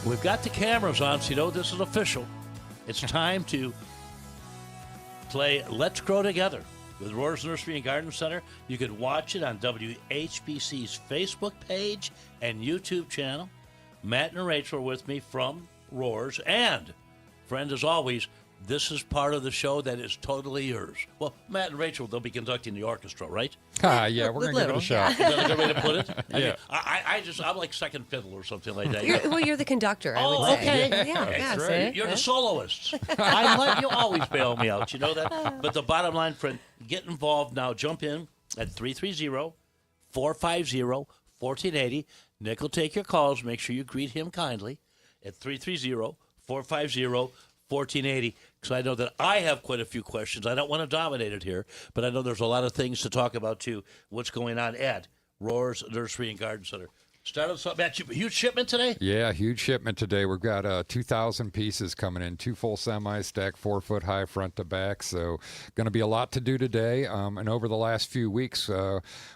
We've got the cameras on, so you know this is official. It's time to play Let's Grow Together with Roar's Nursery and Garden Center. You can watch it on WHBC's Facebook page and YouTube channel. Matt and Rachel are with me from Roar's. And, friend, as always, this is part of the show that is totally yours. Well, Matt and Rachel, they'll be conducting the orchestra, right? Yeah, we're going to give it a shot. Is that a good way to put it? Yeah. I'm like second fiddle or something like that. You're the conductor, I would Oh, say. okay. Yeah, That's see? right. You're the soloists. I let you always bail me out. You know that? But the bottom line, friend, get involved now. Jump in at 330-450-1480. Nick will take your calls. Make sure you greet him kindly at 330-450-1480. Because I know that I have quite a few questions. I don't want to dominate it here, but I know there's a lot of things to talk about, too. What's going on at Roar's Nursery and Garden Center? Start us up. Matt, huge shipment today? Yeah, huge shipment today. We've got 2,000 pieces coming in, 2 full semis stacked 4-foot high front to back. So going to be a lot to do today. And over the last few weeks,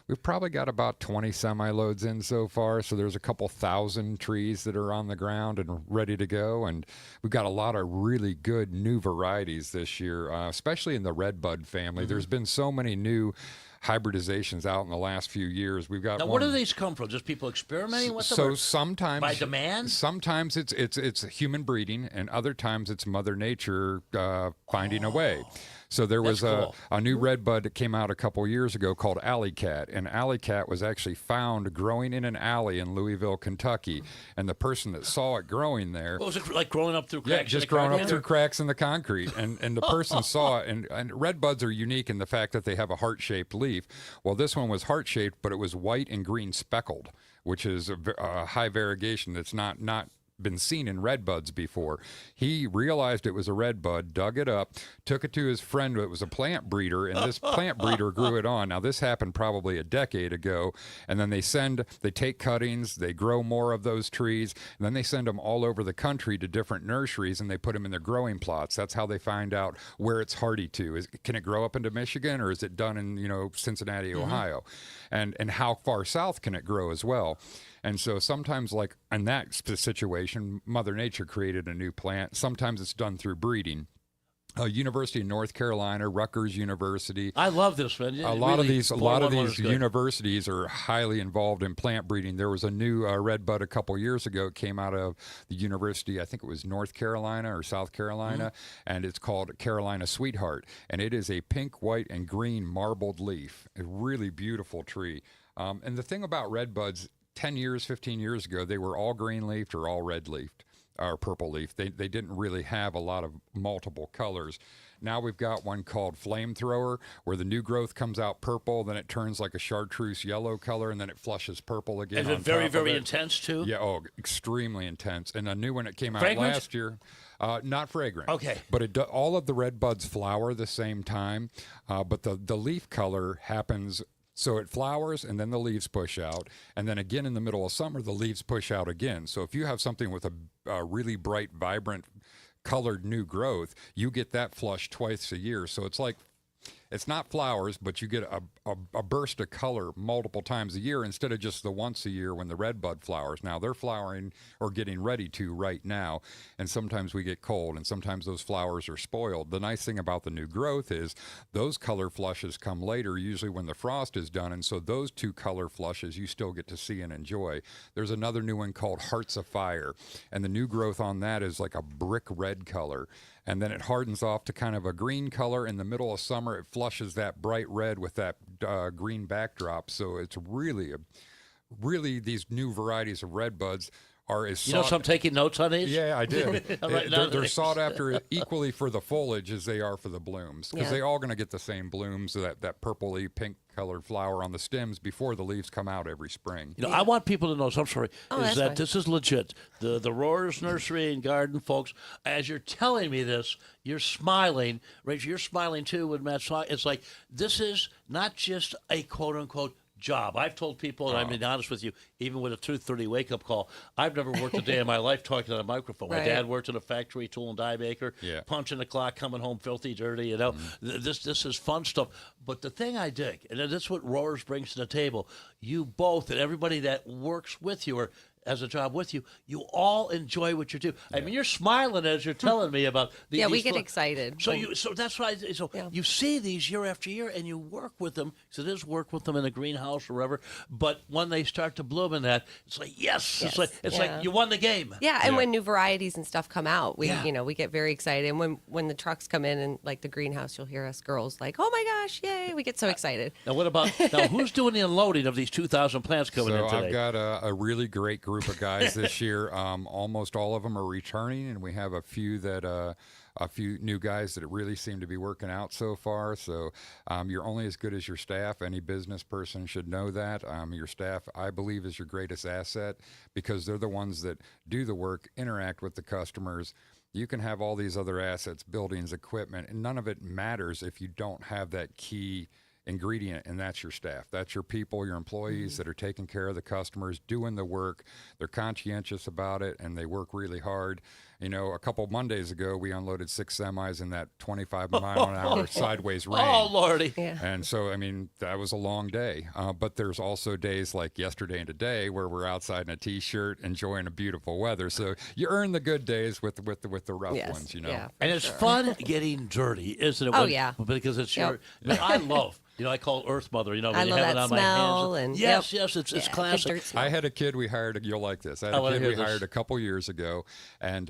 we've probably got about 20 semi-loads in so far. So there's a couple thousand trees that are on the ground and ready to go. And we've got a lot of really good new varieties this year, especially in the redbud family. There's been so many new hybridizations out in the last few years. We've got Now, where do these come from? Just people experimenting with them? So or sometimes by demand? Sometimes it's human breeding, and other times it's Mother Nature finding a way. So there was cool. a new redbud that came out a couple years ago called Alley Cat, and Alley Cat was actually found growing in an alley in Louisville, Kentucky. And the person that saw it growing there, What was it like growing up through cracks? yeah, in just the growing up concrete? through cracks in the concrete. And the person saw it, and redbuds are unique in the fact that they have a heart-shaped leaf. Well, this one was heart-shaped, but it was white and green speckled, which is a high variegation that's not been seen in redbuds before. He realized it was a redbud, dug it up, took it to his friend that was a plant breeder, and this plant breeder grew it on. Now, this happened probably a decade ago, and then they take cuttings, they grow more of those trees, and then they send them all over the country to different nurseries, and they put them in their growing plots. That's how they find out where it's hardy to. Can it grow up into Michigan, or is it done in, Cincinnati, Ohio? And how far south can it grow as well? And so sometimes, like in that situation, Mother Nature created a new plant. Sometimes it's done through breeding. University of North Carolina, Rutgers University. I love this, man. A lot of these universities are highly involved in plant breeding. There was a new redbud a couple years ago. It came out of the university, I think it was North Carolina or South Carolina, and it's called Carolina Sweetheart. And it is a pink, white, and green marbled leaf. A really beautiful tree. And the thing about redbuds, 10 years, 15 years ago, they were all green-leafed or all red-leafed or purple-leaf. They didn't really have a lot of multiple colors. Now we've got one called Flamethrower, where the new growth comes out purple, then it turns like a chartreuse yellow color, and then it flushes purple again. Is on it very, top very of it. intense, too? Yeah, extremely intense. And a new one that came out Fragrant? last year, not fragrant. Okay. But all of the red buds flower the same time, but the leaf color happens. So it flowers, and then the leaves push out, and then again in the middle of summer, the leaves push out again. So if you have something with a really bright, vibrant, colored new growth, you get that flush twice a year. So it's like, it's not flowers, but you get a burst of color multiple times a year instead of just the once a year when the redbud flowers. Now they're flowering or getting ready to right now, and sometimes we get cold, and sometimes those flowers are spoiled. The nice thing about the new growth is those color flushes come later, usually when the frost is done, and so those two color flushes you still get to see and enjoy. There's another new one called Hearts of Fire, and the new growth on that is like a brick red color. And then it hardens off to kind of a green color. In the middle of summer, it flushes that bright red with that green backdrop. So it's really these new varieties of redbuds are as So I'm taking notes on these? Yeah, I did. Right now They're sought after equally for the foliage as they are for the blooms, because they all going to get the same blooms, that purpley pink colored flower on the stems before the leaves come out every spring. I want people to know, so I'm sorry, is that fine. this is legit. The Roar's Nursery and Garden folks, as you're telling me this, you're smiling. Rachel, you're smiling too when Matt's talking. It's like, this is not just a quote-unquote job. I've told people, and I'm being honest with you, even with a 2:30 wake-up call, I've never worked a day in my life talking on a microphone. My Right. dad worked in a factory, tool and die maker, punching the clock, coming home filthy, dirty, This is fun stuff. But the thing I dig, and that's what Roar's brings to the table, you both and everybody that works with you are as a job with you, you all enjoy what you do. I mean, you're smiling as you're telling me about the. Yeah, we these get fl- excited. So that's why. So Yeah. you see these year after year, and you work with them. So it is work with them in a greenhouse or wherever. But when they start to bloom in that, it's like yes. It's Yes. like Yeah. you won the game. Yeah, and when new varieties and stuff come out, we Yeah. we get very excited. And when the trucks come in and like the greenhouse, you'll hear us girls like, "Oh my gosh, yay!" We get so excited. Now what about now? Who's doing the unloading of these 2,000 plants coming So in today? I've got a really great group of guys this year. Almost all of them are returning, and we have a few new guys that really seem to be working out so far. So you're only as good as your staff. Any business person should know that. Your staff, I believe, is your greatest asset because they're the ones that do the work, interact with the customers. You can have all these other assets, buildings, equipment, and none of it matters if you don't have that key ingredient, and that's your staff. That's your people, your employees that are taking care of the customers, doing the work. They're conscientious about it, and they work really hard. You know, a couple Mondays ago, we unloaded 6 semis in that 25-mile-an-hour sideways rain. Oh lordy! Yeah. And so, I mean, that was a long day. But there's also days like yesterday and today where we're outside in a T-shirt enjoying a beautiful weather. So you earn the good days with the rough Yes. ones, you know. Yeah. And it's fun getting dirty, isn't it? Oh, yeah. Because it's Yep. I love. I call it Earth Mother. When I you love have it that on smell my hands. and- yes, yep. yes, it's Yeah, good classic. dirt smell. I had a kid we hired. You'll like this. I had I a wanna kid hear we this. hired a couple years ago, and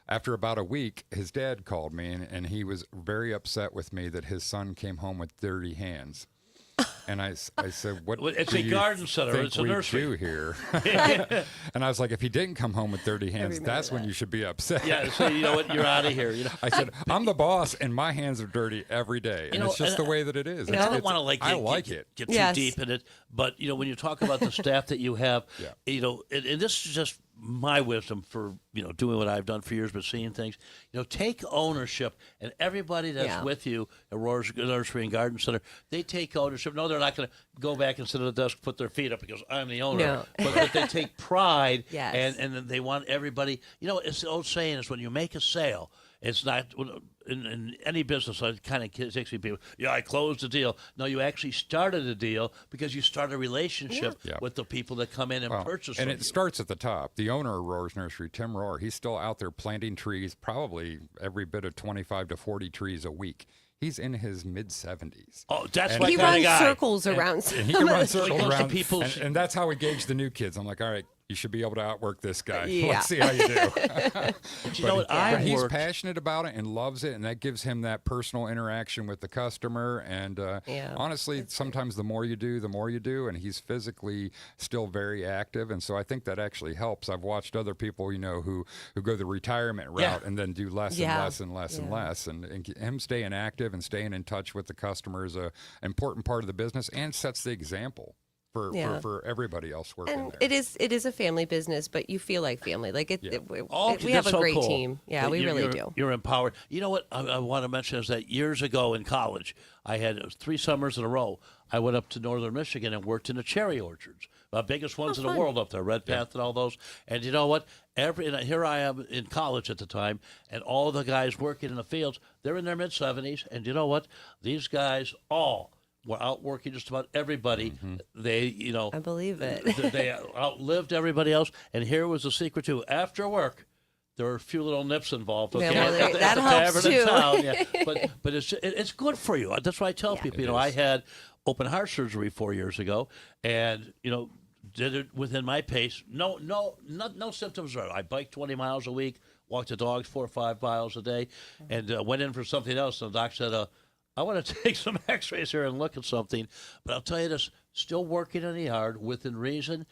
after about a week, his dad called me, and he was very upset with me that his son came home with dirty hands. And I said, "What? Well, it's do a you garden center. think It's a we nursery." do here?" And I was like, "If he didn't come home with dirty hands, remember that's when that. you should be upset." Yeah, so you know what? You're out of here. I said, "I'm the boss, and my hands are dirty every day, and know, it's just and the way that it is." I It's- don't it's- want to I like it. get too Yes. deep in it, but when you talk about the staff that you have, Yeah. and this is just my wisdom for doing what I've done for years, but seeing things. Take ownership, and everybody that's Yeah. with you at Roar's Nursery and Garden Center, they take ownership. No, they're not going to go back and sit at the desk, put their feet up because I'm the owner. No. But they take pride, Yes. and then they want everybody. It's the old saying is when you make a sale. It's not in any business. It kind of takes me people. Yeah, I closed the deal. No, you actually started a deal because you start a relationship Yeah. with the people that come in and Well, purchase. and from it you. starts at the top. The owner of Roar's Nursery, Tim Roar, he's still out there planting trees, probably every bit of 25 to 40 trees a week. He's in his mid-70s. Oh, that's And my He kind of runs guy. circles around. And he can run circles goes to around people's- and that's how we gauge the new kids. I'm like, all right, you should be able to outwork this guy. Yeah. Let's see how you do. But you know what? I But he's worked. passionate about it and loves it, and that gives him that personal interaction with the customer. And Yeah. honestly, sometimes the more you do, and he's physically still very active, and so I think that actually helps. I've watched other people, who go the retirement route Yeah. and then do less Yeah. and less and less and Yeah. less, and him staying active and staying in touch with the customer is a important part of the business and sets the example Yeah. for everybody else working And there. it is a family business, but you feel like family. Like we Oh, we have that's a so great cool. team. Yeah, That we really you're, do. You're empowered. You know what I want to mention is that years ago in college, I had 3 summers in a row. I went up to northern Michigan and worked in the cherry orchards, the biggest ones in the fun. world up there, Red Path and all those. And you know what? And here I am in college at the time, and all the guys working in the fields, they're in their mid-70s. And you know what? These guys all were out working just about everybody. They, I believe it. they outlived everybody else. And here was the secret too. After work, there were a few little nips involved. Yeah, Okay? well, At the that helps, tavern in too. town, yeah. But it's good for you. That's why I tell Yeah. people. It I is. had open heart surgery 4 years ago, and did it within my pace. No symptoms. I biked 20 miles a week, walked the dogs 4 or 5 miles a day, and went in for something else. And the doc said, I want to take some x-rays here and look at something. But I'll tell you this, still working in the yard within reason.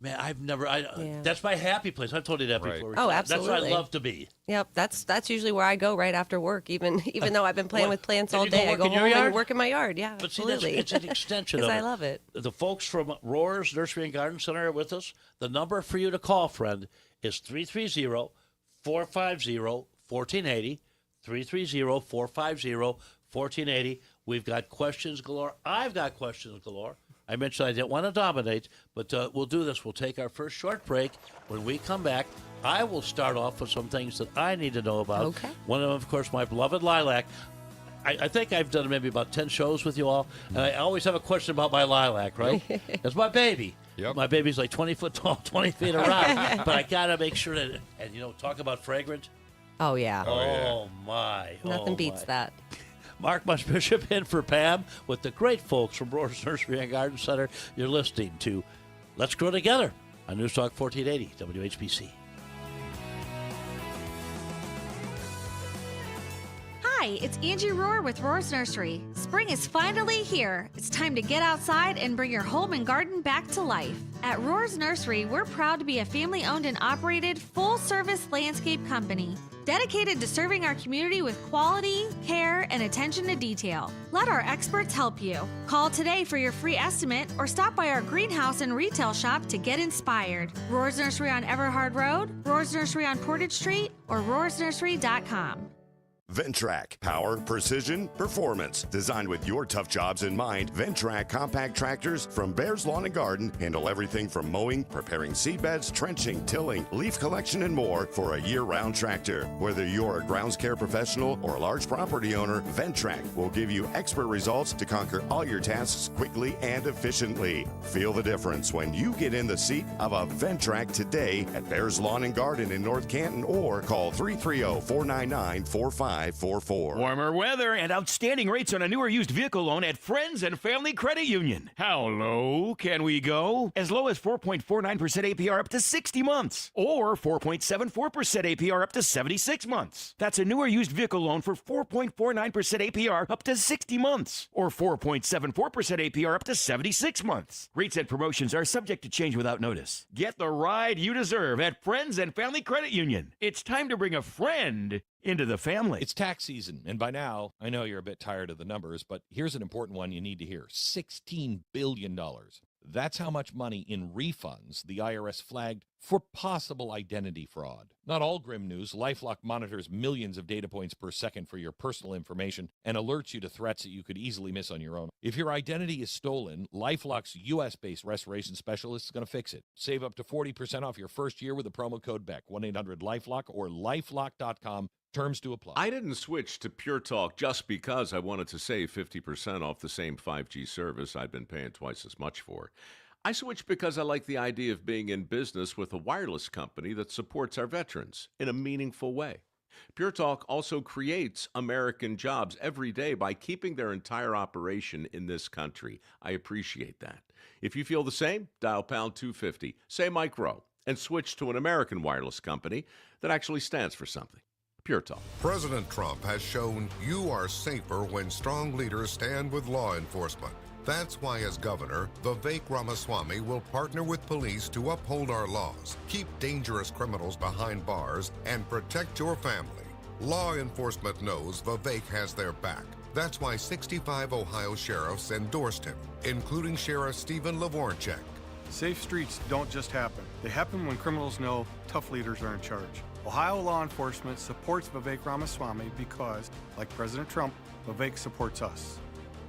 Man, I've never, Yeah. that's my happy place. I've told you that Right. before. Oh, That's where absolutely. I love to be. Yep, that's usually where I go right after work. Even though I've been playing What? with plants Did all you go day, I work go in your home yard? and work in my yard. Yeah, But see, absolutely. it's an extension of Because it. I love it. The folks from Roar's Nursery and Garden Center are with us. The number for you to call, friend, is 330-450-1480. 330-450-1480. We've got questions galore. I've got questions galore. I mentioned I didn't want to dominate, but we'll do this. We'll take our first short break. When we come back, I will start off with some things that I need to know about. Okay. One of them, of course, my beloved lilac. I think I've done maybe about 10 shows with you all, and I always have a question about my lilac, right? That's my baby. Yep. My baby's like 20 foot tall, 20 feet around. But I got to make sure that, and talk about fragrant. Oh, yeah. Oh, my. Nothing beats that. Mark Bishop in for Pam with the great folks from Roar's Nursery and Garden Center. You're listening to Let's Grow Together on News Talk 1480 WHBC. Hi, it's Angie Rohr with Roar's Nursery. Spring is finally here. It's time to get outside and bring your home and garden back to life. At Roar's Nursery, we're proud to be a family-owned and operated full-service landscape company, dedicated to serving our community with quality, care, and attention to detail. Let our experts help you. Call today for your free estimate or stop by our greenhouse and retail shop to get inspired. Roar's Nursery on Everhard Road, Roar's Nursery on Portage Street, or roarsnursery.com. Ventrac, power, precision, performance. Designed with your tough jobs in mind, Ventrac compact tractors from Bears Lawn and Garden handle everything from mowing, preparing seedbeds, trenching, tilling, leaf collection, and more for a year-round tractor. Whether you're a grounds care professional or a large property owner, Ventrac will give you expert results to conquer all your tasks quickly and efficiently. Feel the difference when you get in the seat of a Ventrac today at Bears Lawn and Garden in North Canton or call 330-499-4544. Warmer weather and outstanding rates on a newer used vehicle loan at Friends and Family Credit Union. How low can we go? As low as 4.49% APR up to 60 months. Or 4.74% APR up to 76 months. That's a newer used vehicle loan for 4.49% APR up to 60 months. Or 4.74% APR up to 76 months. Rates and promotions are subject to change without notice. Get the ride you deserve at Friends and Family Credit Union. It's time to bring a friend into the family. It's tax season, and by now, I know you're a bit tired of the numbers, but here's an important one you need to hear. $16 billion. That's how much money in refunds the IRS flagged for possible identity fraud. Not all grim news. LifeLock monitors millions of data points per second for your personal information and alerts you to threats that you could easily miss on your own. If your identity is stolen, LifeLock's U.S.-based restoration specialist is going to fix it. Save up to 40% off your first year with the promo code BECK, 1-800-LifeLock or lifelock.com. Terms to apply. I didn't switch to Pure Talk just because I wanted to save 50% off the same 5G service I'd been paying twice as much for. I switched because I like the idea of being in business with a wireless company that supports our veterans in a meaningful way. Pure Talk also creates American jobs every day by keeping their entire operation in this country. I appreciate that. If you feel the same, dial pound 250, say Mike Rowe, and switch to an American wireless company that actually stands for something. Pure Talk. President Trump has shown you are safer when strong leaders stand with law enforcement. That's why, as governor, Vivek Ramaswamy will partner with police to uphold our laws, keep dangerous criminals behind bars, and protect your family. Law enforcement knows Vivek has their back. That's why 65 Ohio sheriffs endorsed him, including Sheriff Stephen Lavornchek. Safe streets don't just happen. They happen when criminals know tough leaders are in charge. Ohio law enforcement supports Vivek Ramaswamy because, like President Trump, Vivek supports us.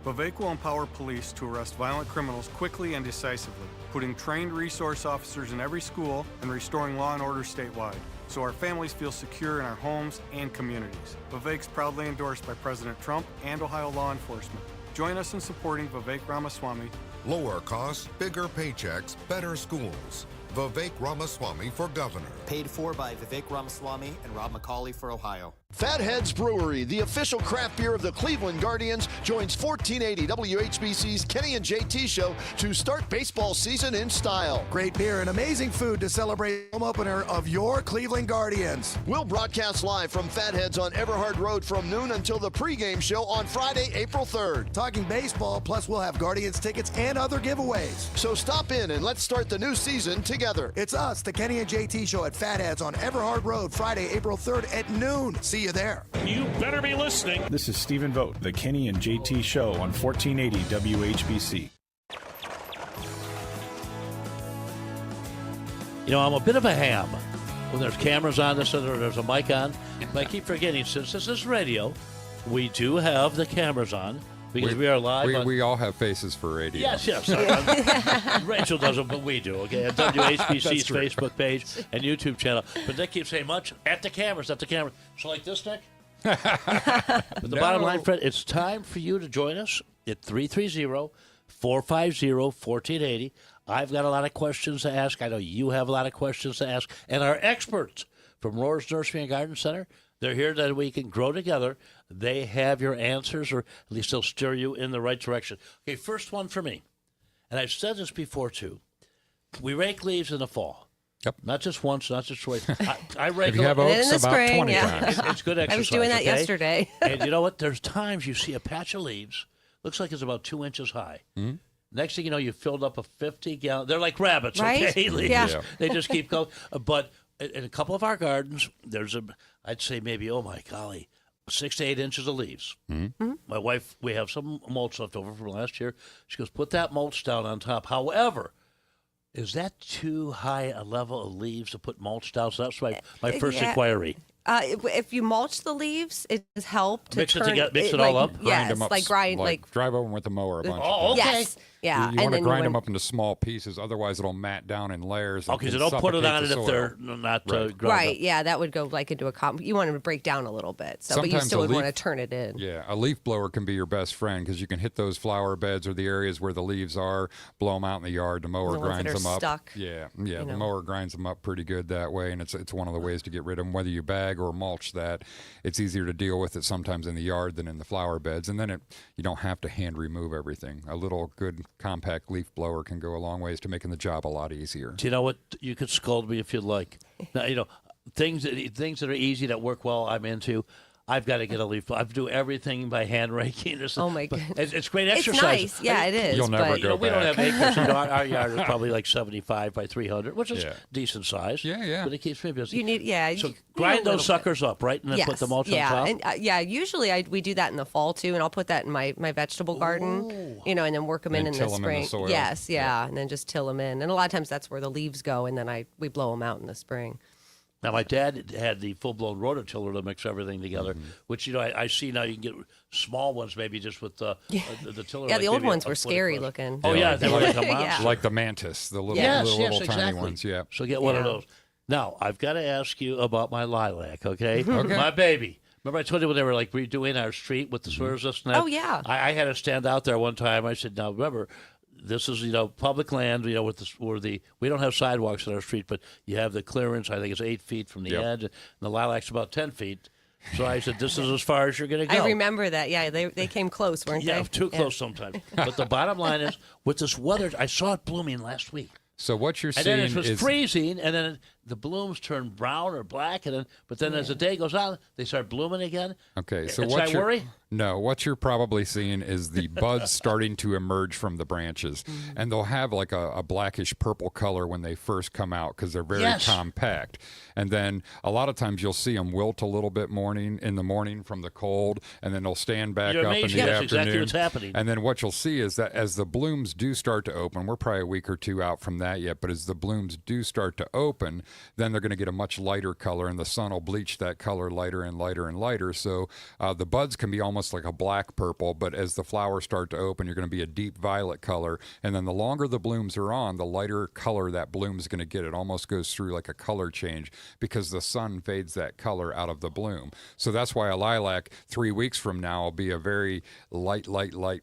Vivek will empower police to arrest violent criminals quickly and decisively, putting trained resource officers in every school and restoring law and order statewide, so our families feel secure in our homes and communities. Vivek's proudly endorsed by President Trump and Ohio law enforcement. Join us in supporting Vivek Ramaswamy. Lower costs, bigger paychecks, better schools. Vivek Ramaswamy for governor. Paid for by Vivek Ramaswamy and Rob McCauley for Ohio. Fatheads Brewery, the official craft beer of the Cleveland Guardians, joins 1480 WHBC's Kenny and JT Show to start baseball season in style. Great beer and amazing food to celebrate the home opener of your Cleveland Guardians. We'll broadcast live from Fatheads on Everhard Road from noon until the pregame show on Friday, April 3rd. Talking baseball, plus we'll have Guardians tickets and other giveaways. So stop in and let's start the new season together. It's us, the Kenny and JT Show at Fatheads on Everhard Road, Friday, April 3rd at noon. See you there. You better be listening. This is Stephen Vogt, the Kenny and JT Show on 1480 WHBC. I'm a bit of a ham when there's cameras on this or there's a mic on. But I keep forgetting, since this is radio, we do have the cameras on. Because we are live. We all have faces for radio. Yes. Rachel doesn't, but we do, okay? At WHBC's Facebook page and YouTube channel. But they keep saying much at the cameras. So like this, Nick? But the bottom line, Fred, it's time for you to join us at 330 450-1480. I've got a lot of questions to ask. I know you have a lot of questions to ask. And our experts from Rohr's Nursery and Garden Center, they're here that we can grow together. They have your answers, or at least they'll steer you in the right direction. Okay, first one for me. And I've said this before, too. We rake leaves in the fall. Yep. Not just once, not just twice. I rake If you have oaks, in the about spring, 20 yeah. times. It's good exercise. I was doing that okay? yesterday. And you know what? There's times you see a patch of leaves, looks like it's about 2 inches high. Mm-hmm. Next thing you know, you filled up a 50-gallon. They're like rabbits, Right? okay? Leaves. Yeah. They just keep going. But in a couple of our gardens, there's I'd say maybe, oh my golly, 6 to 8 inches of leaves. Mm-hmm. My wife, we have some mulch left over from last year. She goes, put that mulch down on top. However, is that too high a level of leaves to put mulch down? So that's my first Yeah. inquiry. If you mulch the leaves, it does help to Mix it turn together- mix it all up? Grind Yes, them up, like grind, like drive over them with a mower a bunch. Oh, of okay. yes, yeah. You want to then grind them when- up into small pieces, otherwise it'll mat down in layers. Okay, so and don't put it suffocate on the it if soil. they're not Right. ground Right, up. yeah, that would go like into a you want it to break down a little bit, so but you Sometimes still a would want to leaf- turn it in. Yeah, a leaf blower can be your best friend because you can hit those flower beds or the areas where the leaves are, blow them out in the yard. The mower The ones that grinds are them up. stuck, Yeah, the know. mower grinds them up pretty good that way, and it's one of the ways to get rid of them. Whether you bag or mulch that, it's easier to deal with it sometimes in the yard than in the flower beds, and then you don't have to hand remove everything. A little good compact leaf blower can go a long ways to making the job a lot easier. Do you know what? You could scold me if you'd like. Now, things that are easy that work well, I'm into. I've got to get a leaf. I do everything by hand raking. Oh my But goodness. it's great It's exercise. nice, yeah, it is. You'll never but go We don't back. have acres. Our yard is probably like 75 by 300, which is Yeah. decent size. Yeah. But it keeps me busy. You need, yeah. So you need a grind little those suckers up, right, and then yes, put the mulch yeah, on top. and usually we do that in the fall too, and I'll put that in my vegetable garden, and then work them in And the till 'em in the spring. soil. Yes, yeah, and then just till them in, and a lot of times that's where the leaves go, and then we blow them out in the spring. Now, my dad had the full-blown rototiller to mix everything together, Mm-hmm. which, I see now you can get small ones maybe just with the tiller. Yeah, like the old maybe ones a were foot scary across. looking. Oh, yeah, they were like a monster. Yeah. Like the mantis, the little, Yeah. little tiny exactly. ones. Yeah. So get one of Yeah. those. Now, I've got to ask you about my lilac, okay? Okay. My baby. Remember I told you when they were like redoing our street with the swears this and that? Oh, yeah. I had to stand out there one time. I said, now remember, this is public land. With we don't have sidewalks in our street, but you have the clearance. I think it's 8 feet from the Yep. edge, and the lilac's about 10 feet. So I said, this is as far as you're going to go. I remember that. Yeah, they came close, weren't Yeah, they? too close sometimes. But the bottom line is, with this weather, I saw it blooming last week. So what you're And seeing then it was is freezing, and then the blooms turn brown or black, but then as the day goes on, they start blooming again. okay. So Should what I you're worry? no, what you're probably seeing is the buds starting to emerge from the branches, and they'll have like a blackish purple color when they first come out because they're very Yes. compact. And then a lot of times you'll see them wilt a little bit in the morning from the cold, and then they'll stand back You're up in amazed. the That's afternoon. exactly what's happening. And then what you'll see is that as the blooms do start to open, we're probably a week or two out from that yet, but as the blooms do start to open, then they're going to get a much lighter color, and the sun will bleach that color lighter and lighter and lighter. So the buds can be almost like a black purple, but as the flowers start to open, you're going to be a deep violet color. And then the longer the blooms are on, the lighter color that bloom is going to get. It almost goes through like a color change because the sun fades that color out of the bloom. So that's why a lilac 3 weeks from now will be a very light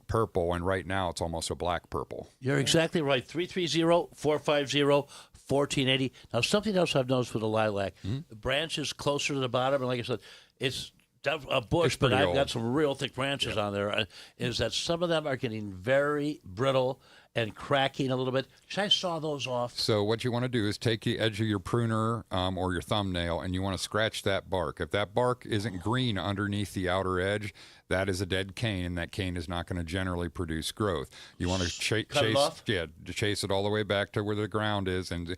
purple, and right now it's almost a black purple. You're exactly right. 330-450-1480. Now, something else I've noticed with the lilac, the branches closer to the bottom, and like I said, it's a bush, It's but pretty I've old. got some real thick branches on there, is that some of them are getting very brittle and cracking a little bit. Should I saw those off? So what you want to do is take the edge of your pruner or your thumbnail, and you want to scratch that bark. If that bark isn't green underneath the outer edge, that is a dead cane, and that cane is not going to generally produce growth. You want to Cut it off? to chase it all the way back to where the ground is, and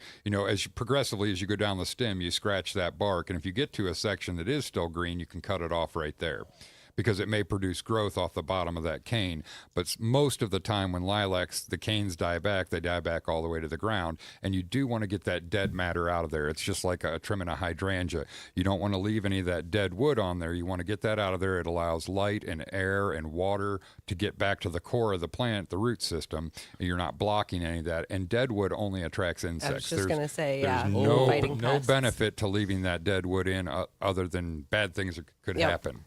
progressively as you go down the stem, you scratch that bark, and if you get to a section that is still green, you can cut it off right there, because it may produce growth off the bottom of that cane. But most of the time when lilacs, the canes die back, they die back all the way to the ground, and you do want to get that dead matter out of there. It's just like trimming a hydrangea. You don't want to leave any of that dead wood on there. You want to get that out of there. It allows light and air and water to get back to the core of the plant, the root system, and you're not blocking any of that. And dead wood only attracts insects. I was just going to say, There's yeah, fighting no pests. benefit to leaving that dead wood in other than bad things that could Yep. happen.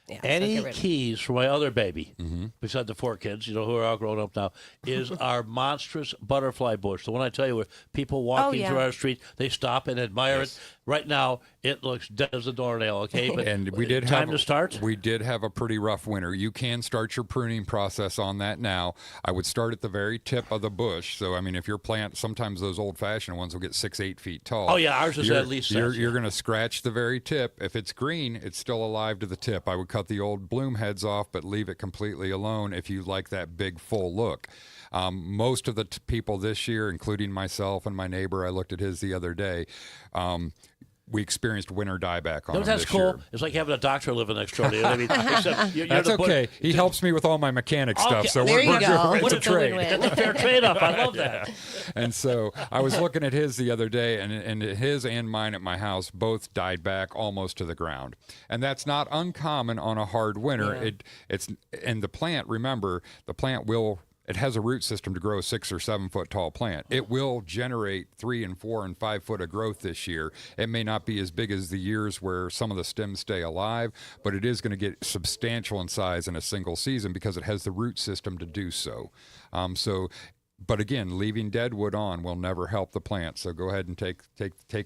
Yeah, so Any get rid of it. keys for my other baby, besides the 4 kids, who are all grown up now, is our monstrous butterfly bush. The one I tell you, where people walking yeah. through our street, they stop and admire it. Right now, it looks dead as a doornail. Okay, but And we did time have to start. We did have a pretty rough winter. You can start your pruning process on that now. I would start at the very tip of the bush. So I mean, if your plant, sometimes those old-fashioned ones will get 6-8 feet tall. Oh yeah, ours is at least. You're going to scratch the very tip. If it's green, it's still alive to the tip. I would cut the old bloom heads off, but leave it completely alone if you like that big full look. Most of the people this year, including myself and my neighbor, I looked at his the other day. We experienced winter dieback on him That's this cool. year. It's like having a doctor living next door to you. I mean, except you're That's the okay. He helps me with all my mechanic stuff, so There you we're go. it's What a trade. It's a fair trade-off. I love that. And so I was looking at his the other day, and his and mine at my house both died back almost to the ground. And that's not uncommon on a hard winter. Yeah. It's and the plant. Remember, the plant will. It has a root system to grow a 6 or 7 foot tall plant. It will generate 3 and 4 and 5 foot of growth this year. It may not be as big as the years where some of the stems stay alive, but it is going to get substantial in size in a single season because it has the root system to do so. But again, leaving dead wood on will never help the plant. So go ahead and take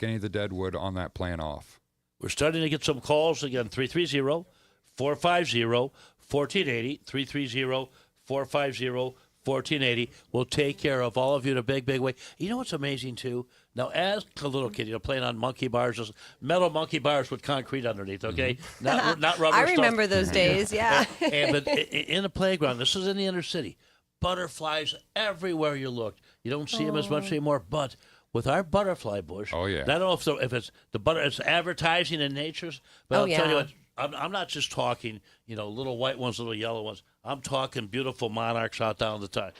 any of the dead wood on that plant off. We're starting to get some calls again. 330-450-1480. 330-450-1480. We'll take care of all of you in a big, big way. You know what's amazing, too? Now, as a little kid, playing on monkey bars, just metal monkey bars with concrete underneath, okay? Not rubber I stuff. remember those days, yeah. But in a playground, this is in the inner city, butterflies everywhere you look. You don't see them as much anymore, but with our butterfly bush, oh yeah, I don't know if it's the butter, it's advertising in nature's, but I'll tell you what, I'm not just talking, little white ones, little yellow ones. I'm talking beautiful monarchs out down the time,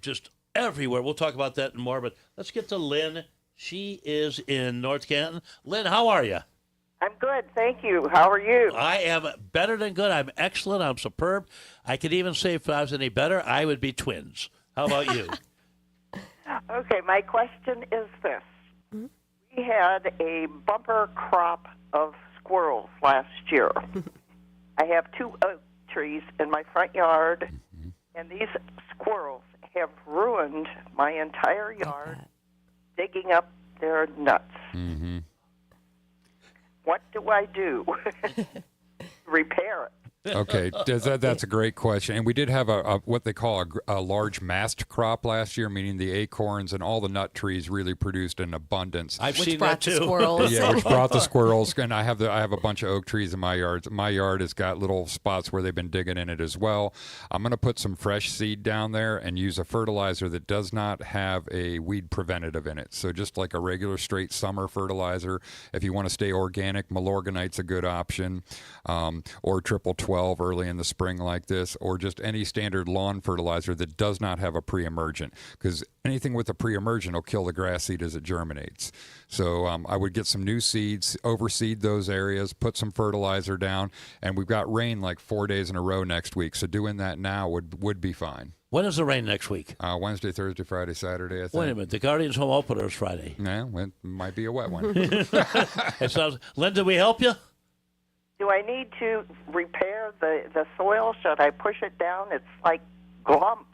just everywhere. We'll talk about that and more, but let's get to Lynn. She is in North Canton. Lynn, how are you? I'm good, thank you. How are you? I am better than good. I'm excellent. I'm superb. I could even say if I was any better, I would be twins. How about you? Okay, my question is this. Mm-hmm. We had a bumper crop of squirrels last year. I have 2 oak trees in my front yard, and these squirrels have ruined my entire yard, digging up their nuts. Mm-hmm. What do I do? Repair it. Okay, that's a great question. And we did have a what they call a large mast crop last year, meaning the acorns and all the nut trees really produced in abundance. I've seen that too. Squirrels. Yeah, which brought the squirrels. And I have a bunch of oak trees in my yard. My yard has got little spots where they've been digging in it as well. I'm going to put some fresh seed down there and use a fertilizer that does not have a weed preventative in it. So just like a regular straight summer fertilizer, if you want to stay organic, Milorganite's a good option, or triple 12 early in the spring like this, or just any standard lawn fertilizer that does not have a pre-emergent, because anything with a pre-emergent will kill the grass seed as it germinates. So I would get some new seeds, overseed those areas, put some fertilizer down, and we've got rain like 4 days in a row next week, so doing that now would be fine. When is the rain next week? Wednesday, Thursday, Friday, Saturday, I think. Wait a minute. The Guardians home opener is Friday. Yeah, it might be a wet one. It sounds. Lynn, did we help you? Do I need to repair the soil? Should I push it down? It's like glumps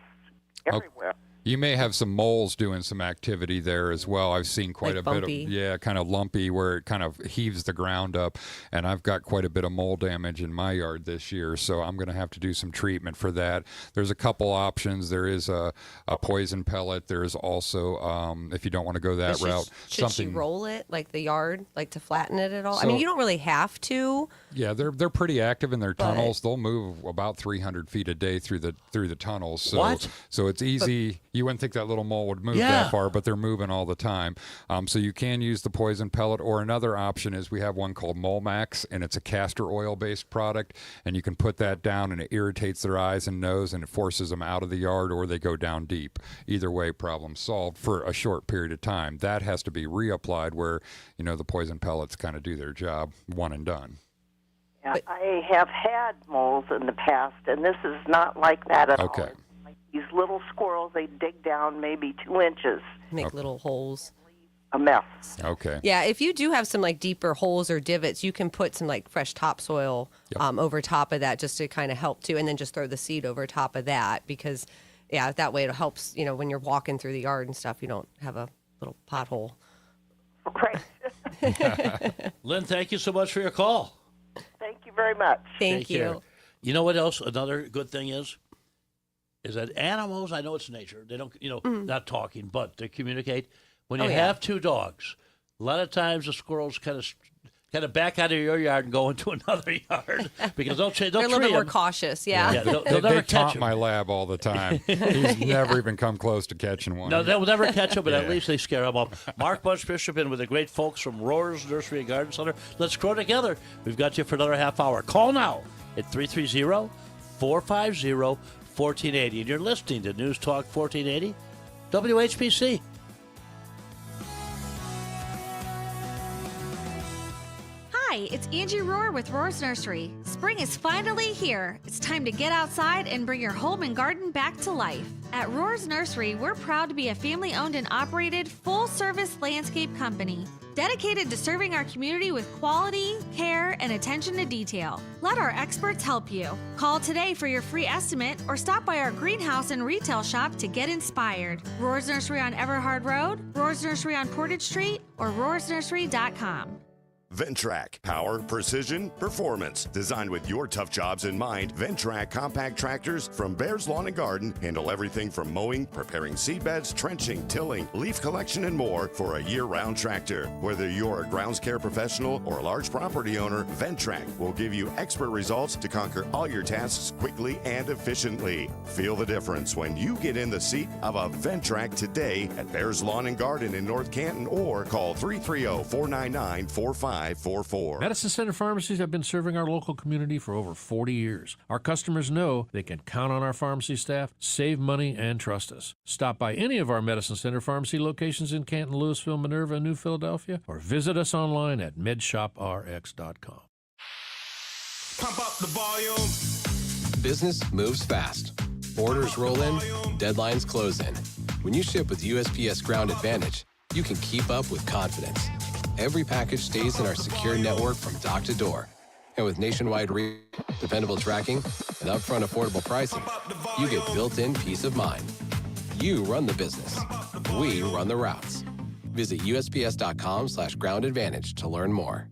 everywhere. You may have some moles doing some activity there as well. I've seen quite a bit of, kind of lumpy where it kind of heaves the ground up. And I've got quite a bit of mole damage in my yard this year. So I'm going to have to do some treatment for that. There's a couple options. There is a poison pellet. There's also, if you don't want to go that route. Should you roll it, like the yard, like to flatten it at all? I mean, you don't really have to. Yeah, they're pretty active in their tunnels. They'll move about 300 feet a day through the tunnels. So, what? So it's easy. You wouldn't think that little mole would move that far, but they're moving all the time. So you can use the poison pellet, or another option is we have one called Molmax, and it's a castor oil-based product, and you can put that down, and it irritates their eyes and nose, and it forces them out of the yard, or they go down deep. Either way, problem solved for a short period of time. That has to be reapplied where, the poison pellets kind of do their job, one and done. Yeah, I have had moles in the past, and this is not like that at all. Okay. These little squirrels, they dig down maybe 2 inches. Make little holes. a mess. Okay. Yeah, if you do have some like deeper holes or divots, you can put some like fresh topsoil over top of that just to kind of help too, and then just throw the seed over top of that because, yeah, that way it helps. You know, when you're walking through the yard and stuff, you don't have a little pothole. Right. Lynn, thank you so much for your call. Thank you very much. Thank Take care. you. You know what else? Another good thing is that animals, I know it's nature. They don't, not talking, but they communicate. When you have two dogs, a lot of times the squirrels kind of back out of your yard and go into another yard because they're a little bit more cautious. Yeah. they'll They never catch taunt them. my lab all the time. He's never even come close to catching one. No, they'll never catch them, but at least they scare them off. Mark Bunch Bishop in with the great folks from Rohr's Nursery and Garden Center. Let's grow together. We've got you for another half hour. Call now at 330-450-1480. And you're listening to News Talk 1480, WHBC. Hi, it's Angie Rohr with Rohr's Nursery. Spring is finally here. It's time to get outside and bring your home and garden back to life. At Rohr's Nursery, we're proud to be a family-owned and operated full-service landscape company, dedicated to serving our community with quality, care, and attention to detail. Let our experts help you. Call today for your free estimate or stop by our greenhouse and retail shop to get inspired. Rohr's Nursery on Everhard Road, Rohr's Nursery on Portage Street, or rohrsnursery.com. Ventrac, power, precision, performance. Designed with your tough jobs in mind, Ventrac compact tractors from Bears Lawn and Garden handle everything from mowing, preparing seedbeds, trenching, tilling, leaf collection, and more for a year-round tractor. Whether you're a grounds care professional or a large property owner, Ventrac will give you expert results to conquer all your tasks quickly and efficiently. Feel the difference when you get in the seat of a Ventrac today at Bears Lawn and Garden in North Canton or call 330-499-4544. Medicine Center pharmacies have been serving our local community for over 40 years. Our customers know they can count on our pharmacy staff, save money, and trust us. Stop by any of our Medicine Center pharmacy locations in Canton, Louisville, Minerva, and New Philadelphia, or visit us online at medshoprx.com. Pump up the volume. Business moves fast. Orders roll in, deadlines close in. When you ship with USPS Ground Advantage, you can keep up with confidence. Every package stays in our secure network from dock to door. And with nationwide reach, dependable tracking, and upfront affordable pricing, you get built-in peace of mind. You run the business. We run the routes. Visit USPS.com/Ground Advantage to learn more.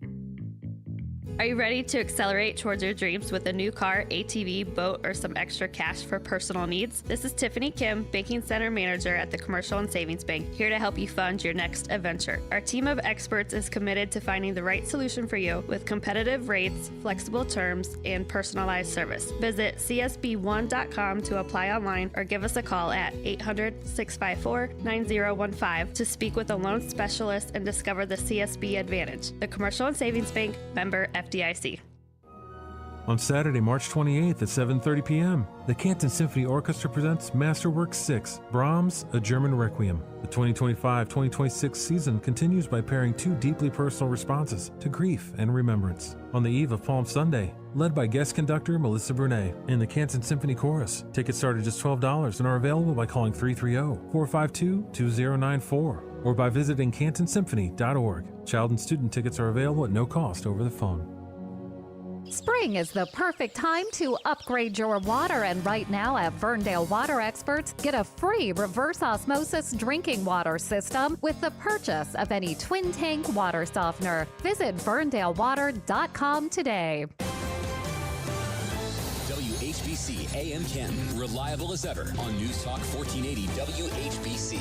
Are you ready to accelerate towards your dreams with a new car, ATV, boat, or some extra cash for personal needs? This is Tiffany Kim, Banking Center Manager at the Commercial and Savings Bank, here to help you fund your next adventure. Our team of experts is committed to finding the right solution for you with competitive rates, flexible terms, and personalized service. Visit csb1.com to apply online or give us a call at 800-654-9015 to speak with a loan specialist and discover the CSB Advantage. The Commercial and Savings Bank, member FDIC. On Saturday, March 28th at 7:30 p.m., the Canton Symphony Orchestra presents Masterwork 6, Brahms, A German Requiem. The 2025-2026 season continues by pairing two deeply personal responses to grief and remembrance. On the eve of Palm Sunday, led by guest conductor Melissa Brunet and the Canton Symphony Chorus. Tickets start at just $12 and are available by calling 330-452-2094 or by visiting cantonsymphony.org. Child and student tickets are available at no cost over the phone. Spring is the perfect time to upgrade your water, and right now at Ferndale Water Experts, get a free reverse osmosis drinking water system with the purchase of any twin tank water softener. Visit ferndalewater.com today. WHBC AM Canton, reliable as ever on News Talk 1480 WHBC.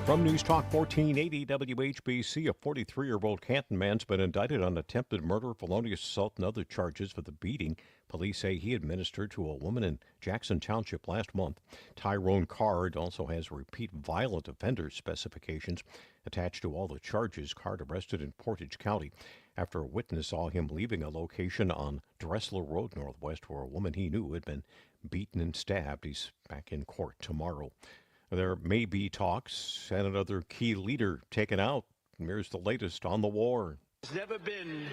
From News Talk 1480 WHBC, a 43-year-old Canton man's been indicted on attempted murder, felonious assault, and other charges for the beating police say he administered to a woman in Jackson Township last month. Tyrone Card also has repeat violent offender specifications attached to all the charges. Card arrested in Portage County after a witness saw him leaving a location on Dressler Road Northwest where a woman he knew had been beaten and stabbed. He's back in court tomorrow. There may be talks and another key leader taken out. Here's the latest on the war. There's never been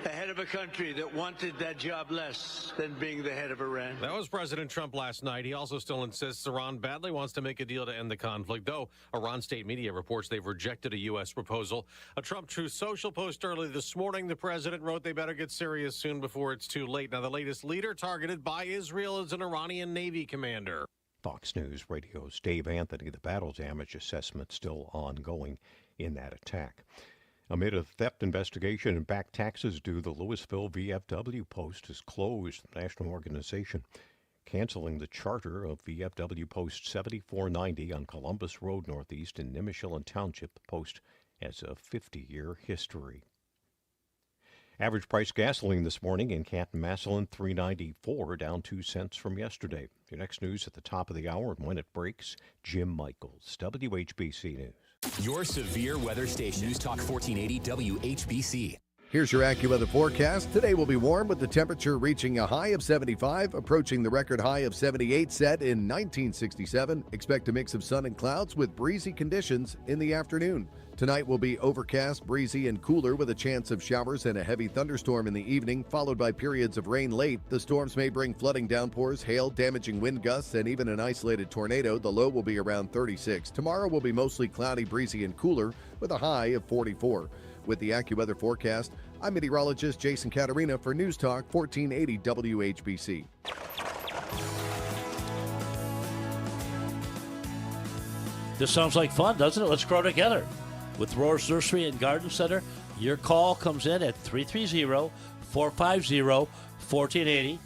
the head of a country that wanted that job less than being the head of Iran. That was President Trump last night. He also still insists Iran badly wants to make a deal to end the conflict, though Iran state media reports they've rejected a U.S. proposal. A Trump Truth Social post early this morning, the president wrote they better get serious soon before it's too late. Now, the latest leader targeted by Israel is an Iranian Navy commander. Fox News Radio's Dave Anthony. The battle damage assessment still ongoing in that attack. Amid a theft investigation and back taxes due, the Louisville VFW post has closed. The national organization canceling the charter of VFW Post 7490 on Columbus Road Northeast in Nimishillen Township. The post has a 50-year history. Average price gasoline this morning in Canton-Massillon, $3.94, down 2 cents from yesterday. Your next news at the top of the hour and when it breaks, Jim Michaels, WHBC News. Your severe weather station, News Talk 1480 WHBC. Here's your AccuWeather forecast. Today will be warm with the temperature reaching a high of 75, approaching the record high of 78 set in 1967. Expect a mix of sun and clouds with breezy conditions in the afternoon. Tonight will be overcast, breezy, and cooler with a chance of showers and a heavy thunderstorm in the evening, followed by periods of rain late. The storms may bring flooding downpours, hail, damaging wind gusts, and even an isolated tornado. The low will be around 36. Tomorrow will be mostly cloudy, breezy, and cooler with a high of 44. With the AccuWeather forecast, I'm meteorologist Jason Caterina for News Talk 1480 WHBC. This sounds like fun, doesn't it? Let's grow together. With Rohr's Nursery and Garden Center, your call comes in at 330-450-1480.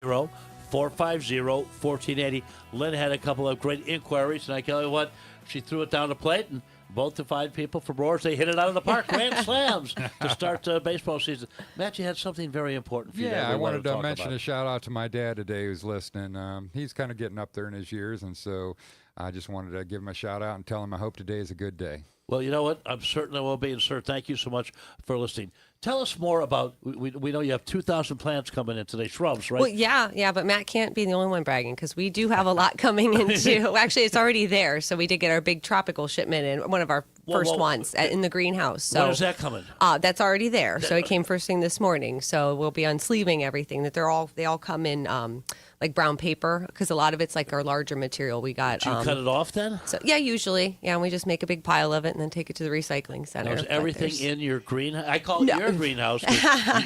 450-1480. Lynn had a couple of great inquiries, and I tell you what, she threw it down the plate, and both the fine people from Rohr's, they hit it out of the park. Grand slams to start baseball season. Matt, you had something very important for you. Yeah, I wanted to mention about. a shout-out to my dad today who's listening. He's kind of getting up there in his years, and so I just wanted to give him a shout-out and tell him I hope today is a good day. Well, you know what? I'm certain I will be. And, sir, thank you so much for listening. Tell us more about, we know you have 2,000 plants coming in today, shrubs, right? Well, yeah, but Matt can't be the only one bragging because we do have a lot coming in, too. Actually, it's already there. So we did get our big tropical shipment in, one of our first ones in the greenhouse. So when is that coming? That's already there. So it came first thing this morning. So we'll be unsleeving everything. That they all come in like brown paper because a lot of it's like our larger material. We got. Do you cut it off then? So yeah, usually. Yeah, and we just make a big pile of it and then take it to the recycling center. Now, is everything in your greenhouse? I call it your greenhouse.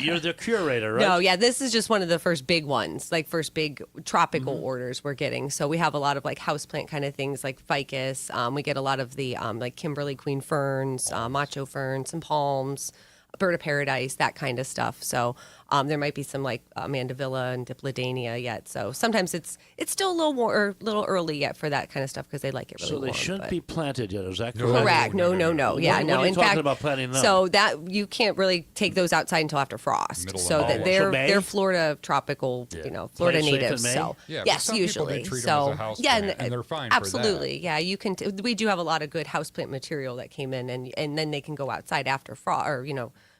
You're the curator, right? No, yeah, this is just one of the first big ones, like first big tropical orders we're getting. So we have a lot of like houseplant kind of things like ficus. We get a lot of the like Kimberly queen ferns, macho ferns, and palms, bird of paradise, that kind of stuff. So there might be some like mandevilla and dipladenia yet. So sometimes it's still a little early yet for that kind of stuff because they like it really warm. So they shouldn't be planted yet, is that correct? Correct. No. Yeah, no. What are you in talking fact, about planting them? So that you can't really take those outside until after frost. So that they're Florida tropical, Florida natives. So yes, usually. So and they're fine. Absolutely. For that. Yeah, you can. We do have a lot of good houseplant material that came in, and then they can go outside after frost, or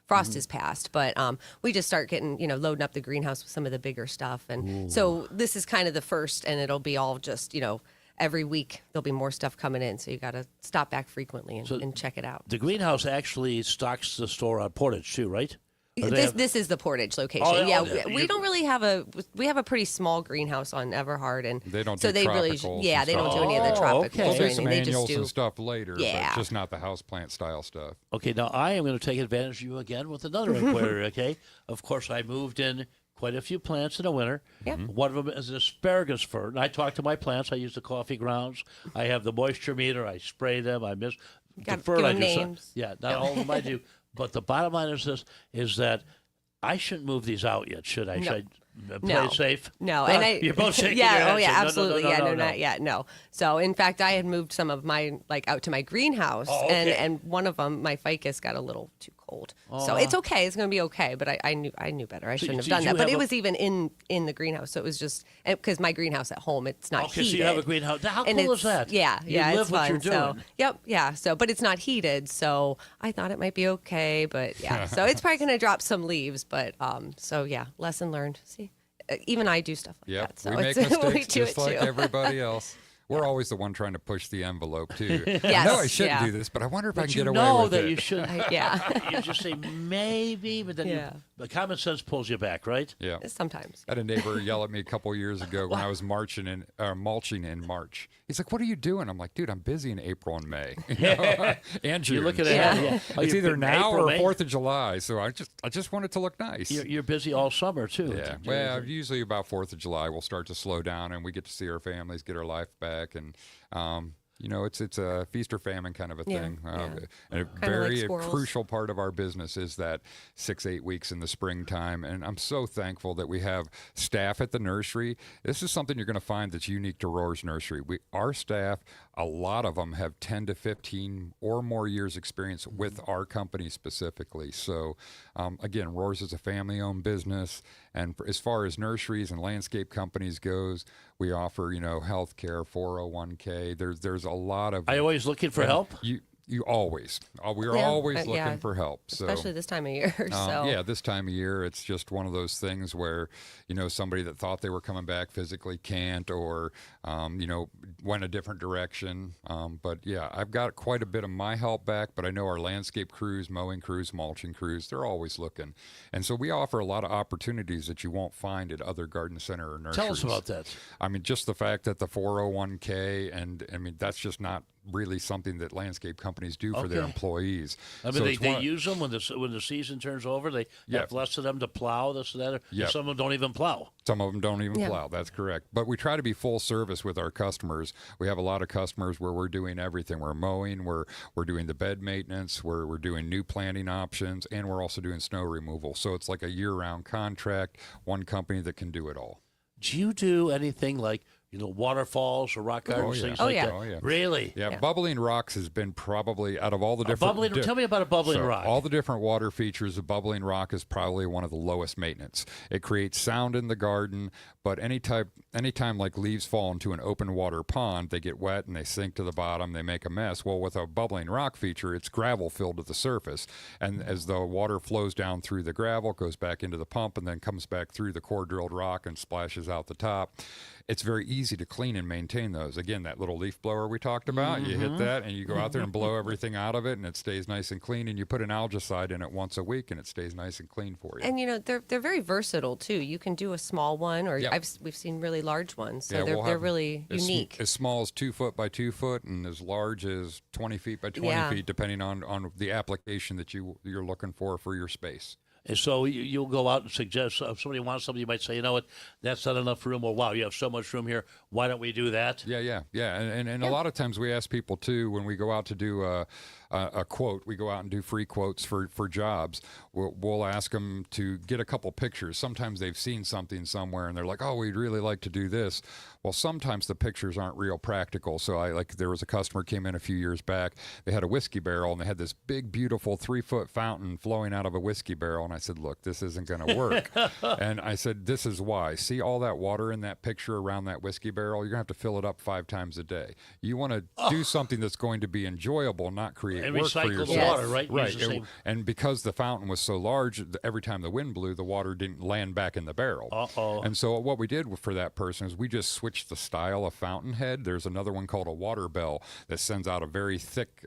frost is past, but we just start getting, loading up the greenhouse with some of the bigger stuff. And so this is kind of the first, and it'll be all just, every week there'll be more stuff coming in. So you got to stop back frequently and check it out. The greenhouse actually stocks the store on Portage too, right? This is the Portage location. We don't really have we have a pretty small greenhouse on Everhard, and they don't so do they really they don't do any of the tropicals. We'll do or some anything. annuals They just do and stuff later, but just not the houseplant style stuff. Okay, now I am going to take advantage of you again with another inquiry. Okay, of course I moved in quite a few plants in the winter. Yeah. One of them is an asparagus fern. I talk to my plants. I use the coffee grounds. I have the moisture meter. I spray them. I miss the fern. I do names. Not all of them I do. But the bottom line is this: is that I shouldn't move these out yet, should I? No. Should I play it safe? No, and you're both shaking your heads. Absolutely. No, not yet. No. So in fact, I had moved some of mine out to my greenhouse, and one of them, my ficus, got a little too cold. So it's okay. It's going to be okay. But I knew better. I shouldn't have done that. But it was even in the greenhouse. So it was just because my greenhouse at home, it's not heated. So you have a greenhouse. How cool is that? Yeah. You live it's what fun. You're doing. So but it's not heated. So I thought it might be okay. But yeah. So it's probably going to drop some leaves. But lesson learned. See. Even I do stuff like that. So we make mistakes we do just like everybody else. We're always the one trying to push the envelope too. I Yes, know I shouldn't yeah. do this, but I wonder if I But can you get know away with that it. you should. Yeah. You just say maybe, but then the common sense pulls you back, right? Yeah. Sometimes. I had a neighbor yell at me a couple years ago when I was mulching in March. He's like, "What are you doing?" I'm like, "Dude, I'm busy in April and May, and June. You're looking ahead. Yeah. Oh, It's you're either now April, or May? 4th of July. So I just want it to look nice. You're busy all summer too. Yeah. Well, usually about 4th of July we'll start to slow down and we get to see our families, get our life back, and it's a feast or famine kind of a thing. And a very crucial part of our business is that 6-8 weeks in the springtime. And I'm so thankful that we have staff at the nursery. This is something you're going to find that's unique to Rohr's Nursery. Our staff, a lot of them have 10 to 15 or more years experience with our company specifically. So again, Rohr's is a family-owned business. And as far as nurseries and landscape companies goes, we offer, healthcare, 401k. There's a lot of. Are you always looking for help? You always. We're always looking for help. Especially this time of year. Yeah, this time of year, it's just one of those things where, somebody that thought they were coming back physically can't, or, went a different direction. But yeah, I've got quite a bit of my help back, but I know our landscape crews, mowing crews, mulching crews, they're always looking. And so we offer a lot of opportunities that you won't find at other garden center or nurseries. Tell us about that. I mean, just the fact that the 401k, and that's just not really something that landscape companies do for their employees. I mean, they use them when the season turns over. They have less of them to plow, this and that. Yep. Some of them don't even plow. Some of them don't even plow. That's correct. But we try to be full service with our customers. We have a lot of customers where we're doing everything. We're mowing, we're doing the bed maintenance, we're doing new planting options, and we're also doing snow removal. So it's like a year-round contract, one company that can do it all. Do you do anything like waterfalls or rock gardens, things like that? Oh, yeah. Really? Yeah, Bubbling Rocks has been probably, out of all the different... tell me about a bubbling rock. All the different water features, a Bubbling Rock is probably one of the lowest maintenance. It creates sound in the garden, but anytime like leaves fall into an open water pond, they get wet and they sink to the bottom, they make a mess. Well, with a Bubbling Rock feature, it's gravel filled to the surface. And as the water flows down through the gravel, goes back into the pump, and then comes back through the core drilled rock and splashes out the top. It's very easy to clean and maintain those. Again, that little leaf blower we talked about, you hit that and you go out there and blow everything out of it, and it stays nice and clean, and you put an algicide in it once a week and it stays nice and clean for you. And they're very versatile too. You can do a small one, or we've seen really large ones. So they're really unique. As small as 2 foot by 2 foot, and as large as 20 feet by 20 feet, depending on the application that you're looking for your space. And so you'll go out and suggest, if somebody wants something, you might say, you know what, that's not enough room. Or, wow, you have so much room here. Why don't we do that? Yeah. And a lot of times we ask people, too, when we go out to do a quote, we go out and do free quotes for jobs. We'll ask them to get a couple pictures. Sometimes they've seen something somewhere and they're like, oh, we'd really like to do this. Well, sometimes the pictures aren't real practical. So there was a customer came in a few years back. They had a whiskey barrel and they had this big, beautiful 3-foot fountain flowing out of a whiskey barrel. And I said, look, this isn't going to work. And I said, this is why. See all that water in that picture around that whiskey barrel? You're going to have to fill it up 5 times a day. You want to do something that's going to be enjoyable, not create and work for yourself. recycle the water, right? Right. And because the fountain was so large, every time the wind blew, the water didn't land back in the barrel. Uh-oh. And so what we did for that person is we just switched the style of fountainhead. There's another one called a water bell that sends out a very thick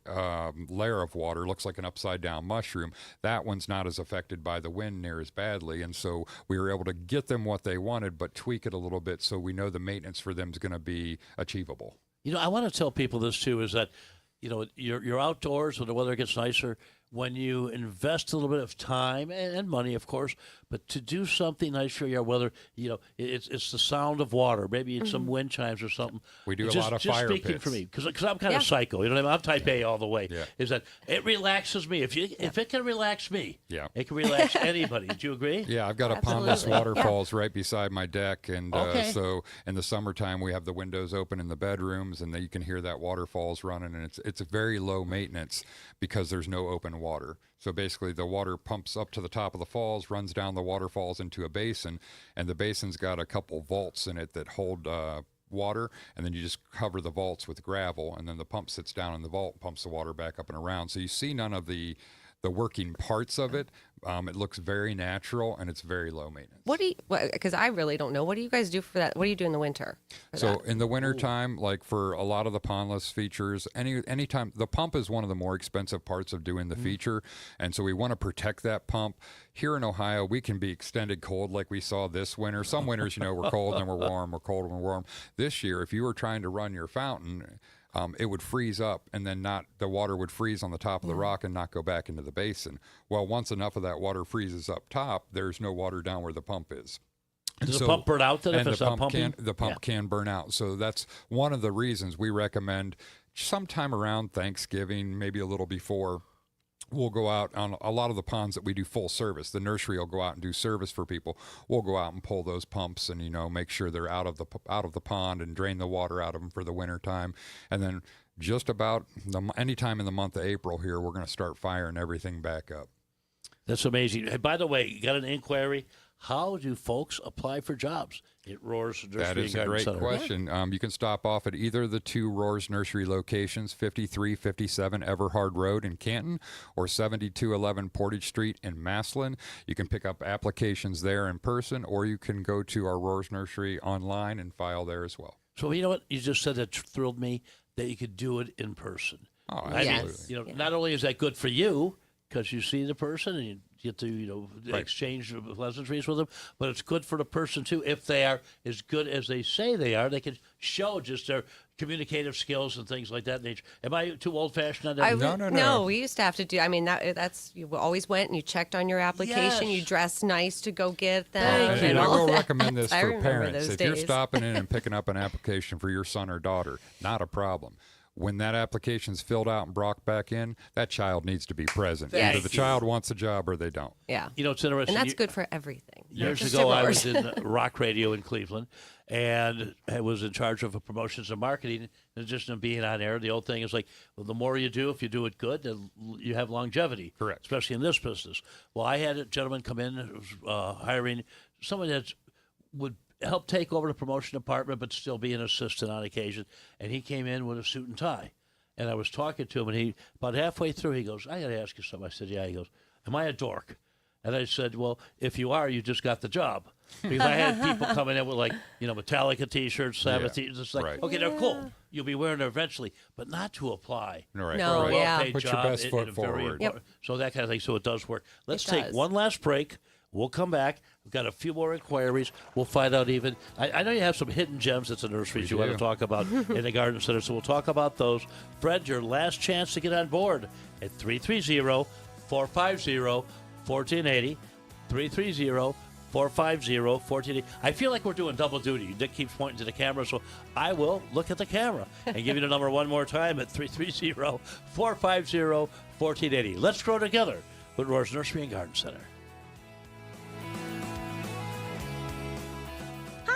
layer of water, looks like an upside-down mushroom. That one's not as affected by the wind near as badly. And so we were able to get them what they wanted, but tweak it a little bit so we know the maintenance for them is going to be achievable. I want to tell people this, too, is that you're outdoors when the weather gets nicer. When you invest a little bit of time and money, of course, but to do something nice for your weather, it's the sound of water. Maybe it's some wind chimes or something. We do a lot of fire speaking pits. For me, because I'm kind of psycho. You know what I mean? I'm type A all the way. Yeah. Is that it relaxes me? If it can relax me, it can relax anybody. Do you agree? Yeah, I've got a pondless waterfalls right beside my deck, and so in the summertime we have the windows open in the bedrooms, and then you can hear that waterfalls running, and it's a very low maintenance because there's no open water. So basically the water pumps up to the top of the falls, runs down the waterfalls into a basin, and the basin's got a couple vaults in it that hold water, and then you just cover the vaults with gravel, and then the pump sits down in the vault, pumps the water back up and around. So you see none of the the working parts of it, it looks very natural and it's very low maintenance. Because I really don't know. What do you guys do for that? What do you do in the winter? So in the wintertime, like for a lot of the pondless features, anytime, the pump is one of the more expensive parts of doing the feature. And so we want to protect that pump. Here in Ohio, we can be extended cold like we saw this winter. Some winters, we're cold and we're warm, we're cold and we're warm. This year, if you were trying to run your fountain, it would freeze up, and then the water would freeze on the top of the rock and not go back into the basin. Well, once enough of that water freezes up top, there's no water down where the pump is. Does the pump burn out then if it's not pumping? The pump can burn out. So that's one of the reasons we recommend sometime around Thanksgiving, maybe a little before, we'll go out on a lot of the ponds that we do full service. The nursery will go out and do service for people. We'll go out and pull those pumps and, make sure they're out of the pond and drain the water out of them for the winter time. And then just about any time in the month of April here, we're going to start firing everything back up. That's amazing. Hey, by the way, you got an inquiry. How do folks apply for jobs at Rohr's Nursery That is and a Garden great Center? question. You can stop off at either of the two Rohr's Nursery locations, 5357 Everhard Road in Canton or 7211 Portage Street in Maslin. You can pick up applications there in person, or you can go to our Rohr's Nursery online and file there as well. So you know what? You just said that thrilled me that you could do it in person. Oh, absolutely. I mean, not only is that good for you because you see the person and you get to exchange pleasantries with them, but it's good for the person too. If they are as good as they say they are, they can show just their communicative skills and things like that nature. Am I too old-fashioned on that? No, we used to have to do. I mean, that's you always went and you checked on your application. Yes. You dressed nice to go get them. And I will that. recommend this I for remember parents. those If you're days. stopping in and picking up an application for your son or daughter, not a problem. When that application's filled out and brought back in, that child needs to be present. Yes. Either the child wants a job or they don't. Yeah. It's interesting. And that's good for everything. Years Just ago, I yours. was in rock radio in Cleveland, and I was in charge of promotions and marketing. In addition to being on air, the old thing is like, well, the more you do, if you do it good, then you have longevity. Correct. Especially in this business. Well, I had a gentleman come in who was hiring someone that would help take over the promotion department, but still be an assistant on occasion. And he came in with a suit and tie. And I was talking to him, and he, about halfway through, he goes, I got to ask you something. I said, yeah. He goes, am I a dork? And I said, well, if you are, you just got the job. Because I had people coming in with, like, Metallica T-shirts, Sabbath T-shirts. It's like, okay, they're cool. You'll be wearing them eventually, but not to apply Right. No, for a well-paid Put your job. best foot and forward. So that kind of thing. So it does work. Let's It take does. one last break. We'll come back. We've got a few more inquiries. We'll find out even. I know you have some hidden gems at the nurseries you want to talk about in the garden center, so we'll talk about those. Fred, your last chance to get on board at 330-450-1480. 330-450-1480. I feel like we're doing double duty. Dick keeps pointing to the camera, so I will look at the camera and give you the number one more time at 330-450-1480. Let's grow together with Rohr's Nursery and Garden Center.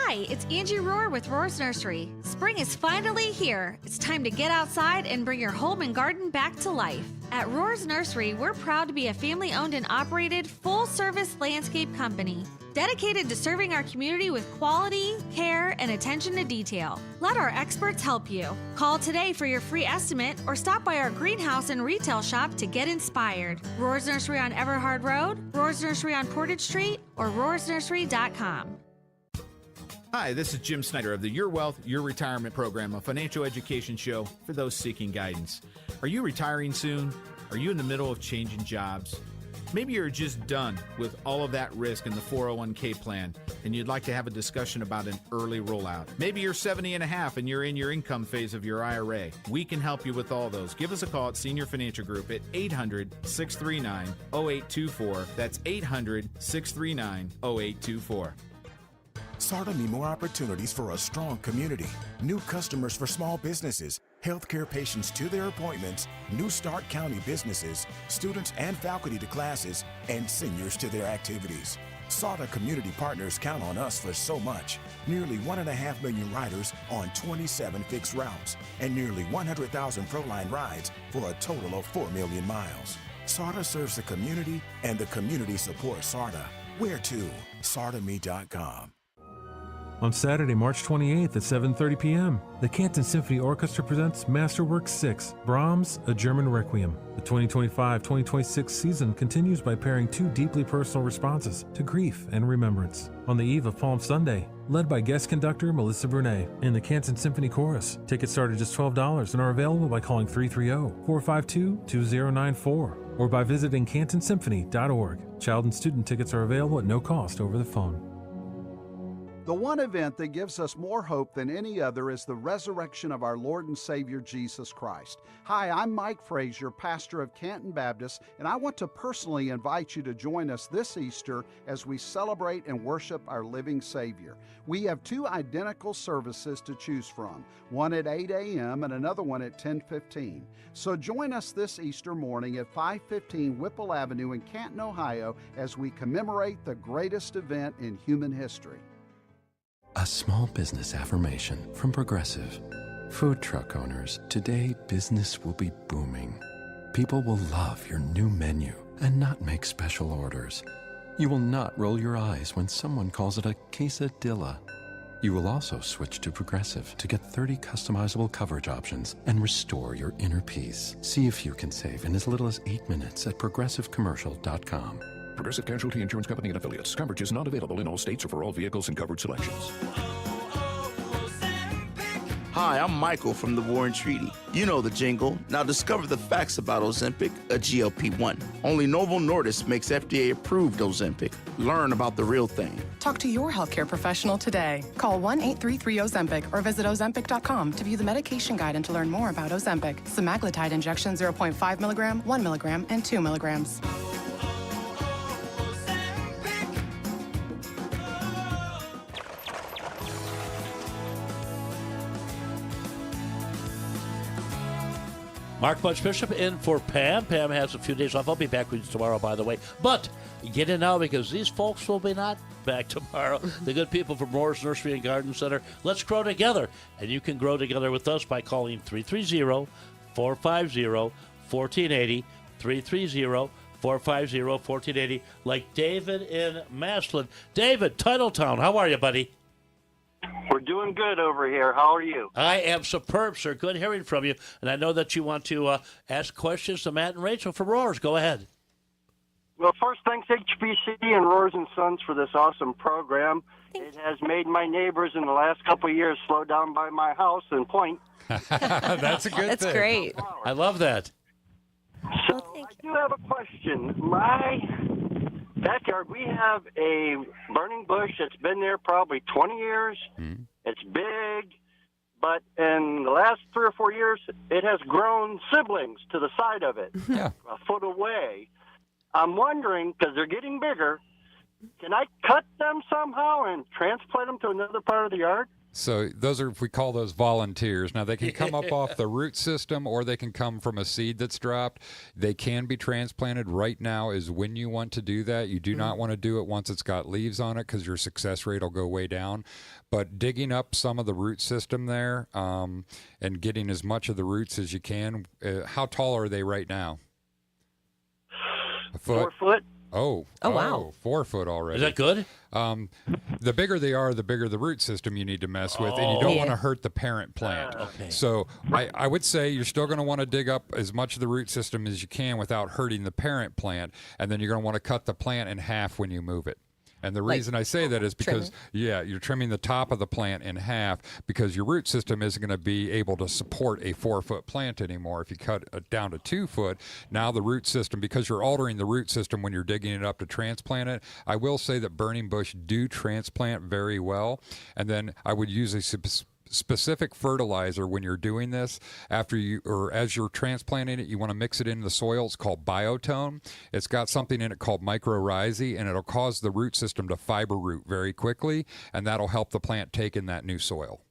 Hi, it's Angie Rohr with Rohr's Nursery. Spring is finally here. It's time to get outside and bring your home and garden back to life. At Rohr's Nursery, we're proud to be a family-owned and operated full-service landscape company, dedicated to serving our community with quality, care, and attention to detail. Let our experts help you. Call today for your free estimate or stop by our greenhouse and retail shop to get inspired. Rohr's Nursery on Everhard Road, Rohr's Nursery on Portage Street, or rohrsnursery.com. Hi, this is Jim Snyder of the Your Wealth, Your Retirement program, a financial education show for those seeking guidance. Are you retiring soon? Are you in the middle of changing jobs? Maybe you're just done with all of that risk in the 401k plan and you'd like to have a discussion about an early rollout. Maybe you're 70 and a half and you're in your income phase of your IRA. We can help you with all those. Give us a call at Senior Financial Group at 800-639-0824. That's 800-639-0824. SARTA need more opportunities for a strong community, new customers for small businesses, healthcare patients to their appointments, New Start County businesses, students and faculty to classes, and seniors to their activities. SARTA community partners count on us for so much. Nearly 1.5 million riders on 27 fixed routes, and nearly 100,000 ProLine rides for a total of 4 million miles. SARTA serves the community, and the community supports SARTA. Where to? SARTAMe.com. On Saturday, March 28th at 7:30 p.m., the Canton Symphony Orchestra presents Masterwork 6, Brahms, A German Requiem. The 2025-2026 season continues by pairing two deeply personal responses to grief and remembrance. On the eve of Palm Sunday, led by guest conductor Melissa Brunet and the Canton Symphony Chorus. Tickets start at just $12 and are available by calling 330-452-2094 or by visiting cantonsymphony.org. Child and student tickets are available at no cost over the phone. The one event that gives us more hope than any other is the resurrection of our Lord and Savior Jesus Christ. Hi, I'm Mike Frazier, pastor of Canton Baptist, and I want to personally invite you to join us this Easter as we celebrate and worship our living Savior. We have two identical services to choose from, one at 8 a.m. and another one at 10:15. So join us this Easter morning at 515 Whipple Avenue in Canton, Ohio, as we commemorate the greatest event in human history. A small business affirmation from Progressive. Food truck owners, today business will be booming. People will love your new menu and not make special orders. You will not roll your eyes when someone calls it a quesadilla. You will also switch to Progressive to get 30 customizable coverage options and restore your inner peace. See if you can save in as little as 8 minutes at progressivecommercial.com. Progressive Casualty Insurance Company and Affiliates. Coverage is not available in all states or for all vehicles and coverage selections. Hi, I'm Michael from the War and Treaty. You know the jingle. Now discover the facts about Ozempic, a GLP-1. Only Novo Nordisk makes FDA-approved Ozempic. Learn about the real thing. Talk to your healthcare professional today. Call 1-833-OZEMPIC or visit Ozempic.com to view the medication guide and to learn more about Ozempic. Semaglutide injection 0.5 milligram, 1 milligram, and 2 milligrams. Mark Bunch Bishop in for Pam. Pam has a few days off. I'll be back with you tomorrow, by the way. But get in now because these folks will be not back tomorrow. The good people from Rohr's Nursery and Garden Center. Let's grow together. And you can grow together with us by calling 330-450-1480. 330-450-1480. Like David in Maslin. David, Titletown, how are you, buddy? We're doing good over here. How are you? I am superb, sir. Good hearing from you. And I know that you want to ask questions to Matt and Rachel from Rohr's. Go ahead. Well, first, thanks HBC and Rohr's and Sons for this awesome program. It has made my neighbors in the last couple of years slow down by my house and point. That's a good thing. That's great. I love that. So I do have a question. My backyard, we have a burning bush that's been there probably 20 years. It's big, but in the last 3 or 4 years, it has grown siblings to the side of it, a foot away. I'm wondering, because they're getting bigger, can I cut them somehow and transplant them to another part of the yard? So those are, we call those volunteers. Now they can come up off the root system or they can come from a seed that's dropped. They can be transplanted. Right now is when you want to do that. You do not want to do it once it's got leaves on it because your success rate will go way down. But digging up some of the root system there and getting as much of the roots as you can. How tall are they right now? A foot? 4 foot. Oh, wow. 4 foot already. Is that good? The bigger they are, the bigger the root system you need to mess with, and you don't want to hurt the parent plant. Okay. So I would say you're still going to want to dig up as much of the root system as you can without hurting the parent plant, and then you're going to want to cut the plant in half when you move it. And the reason I say that is because, you're trimming the top of the plant in half because your root system isn't going to be able to support a 4 foot plant anymore. If you cut it down to 2 foot, now the root system, because you're altering the root system when you're digging it up to transplant it, I will say that burning bush do transplant very well. And then I would use a specific fertilizer when you're doing this. After you, or as you're transplanting it, you want to mix it into the soil. It's called Biotone. It's got something in it called mycorrhizae, and it'll cause the root system to fiber root very quickly, and that'll help the plant take in that new soil.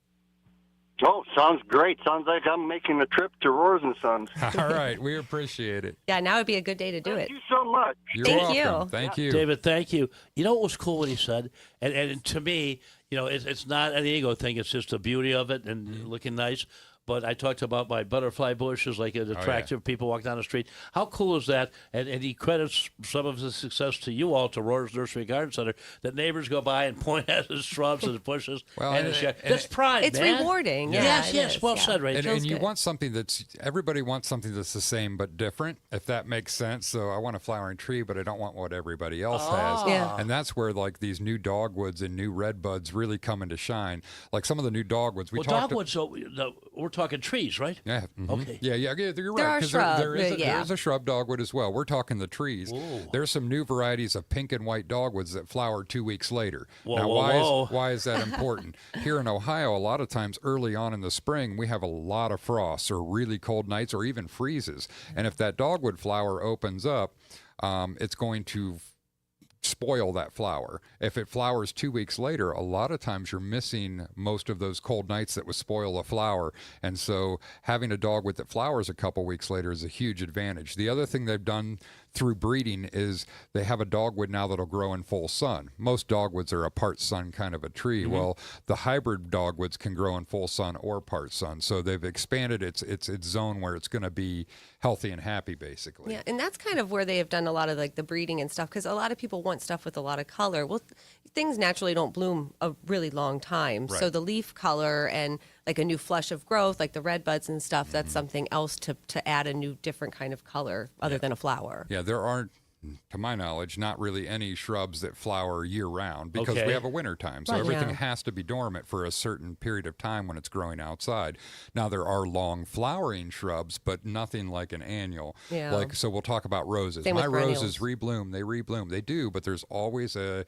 Oh, sounds great. Sounds like I'm making a trip to Rohr's and Sons. All right, we appreciate it. Yeah, now would be a good day to do it. Thank you so much. You're Thank welcome. you. Thank you. David, thank you. You know what was cool what he said? And to me, it's not an ego thing. It's just the beauty of it and looking nice. but I talked about my butterfly bush is like an attractive. People walk down the street. How cool is that? And he credits some of his success to you all, to Rohr's Nursery and Garden Center, that neighbors go by and point at his shrubs and bushes. That's pride, it's man. Rewarding. Yes, well said, Rachel. And you want something everybody wants something that's the same but different, if that makes sense. So I want a flowering tree, but I don't want what everybody else has. Yeah. And that's where like these new dogwoods and new red buds really come into shine. Like some of the new dogwoods. Dogwoods, we're talking trees, right? Yeah. Mm-hmm. Okay. Yeah, you're right. There are Because shrubs, there is a shrub dogwood as well. We're talking the trees. Ooh. There's some new varieties of pink and white dogwoods that flower 2 weeks later. Whoa. Why is that important? Here in Ohio, a lot of times early on in the spring, we have a lot of frosts or really cold nights or even freezes. And if that dogwood flower opens up, it's going to spoil that flower. If it flowers 2 weeks later, a lot of times you're missing most of those cold nights that would spoil a flower. And so having a dogwood that flowers a couple weeks later is a huge advantage. The other thing they've done through breeding is they have a dogwood now that'll grow in full sun. Most dogwoods are a part sun kind of a tree. Mm-hmm. Well, the hybrid dogwoods can grow in full sun or part sun. So they've expanded its zone where it's going to be healthy and happy, basically. Yeah, and that's kind of where they have done a lot of like the breeding and stuff, because a lot of people want stuff with a lot of color. Well, things naturally don't bloom a really long time. Right. So the leaf color and like a new flush of growth, like the red buds and stuff, that's something else to add a new different kind of color other than a flower. Yeah, there aren't, to my knowledge, not really any shrubs that flower year-round because Okay. we have a winter time. So Right. everything Yeah. has to be dormant for a certain period of time when it's growing outside. Now, there are long flowering shrubs, but nothing like an annual. Yeah. So we'll talk about roses. Same My with roses perennials. rebloom. They do, but there's always a